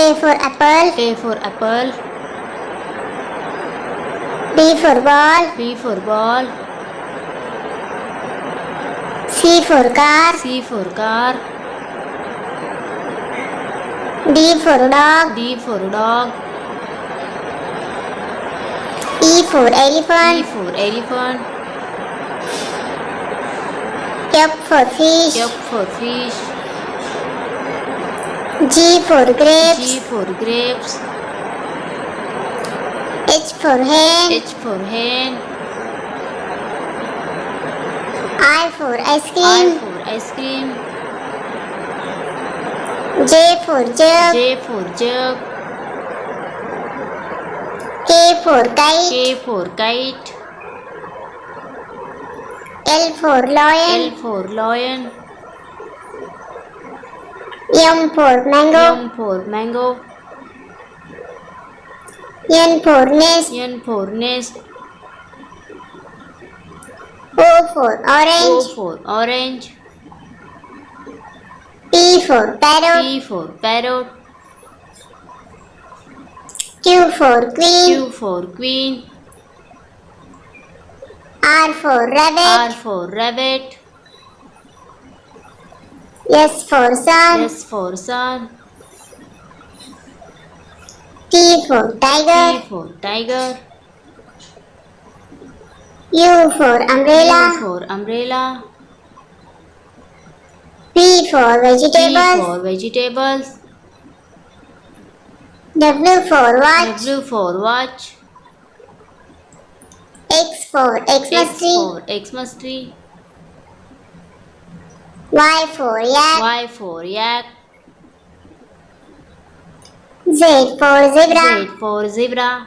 A for apple. A for apple. B for ball. B for ball. C for car. C for car. D for dog. D for dog. E for E elephant. for elephant. F for fish. F for fish. G for grapes. G for grapes. H for hen. H for hen. I for ice I cream. for ice cream. J for jug. J for jug. K for kite. K for kite. L for lion. L for lion. M for mango. M for mango. N for nest. N for nest. O for O orange. for orange. P for parrot. P for parrot. Q for queen. Q for queen. R for R rabbit. for rabbit. S for sun. S for sun. T for T tiger. for tiger. U for U umbrella. for umbrella. V for V vegetables. for vegetables. W for watch. W for watch. X for X Xmas tree. for Xmas tree. Y for yak. Y for yak. Z for zebra. Z for zebra.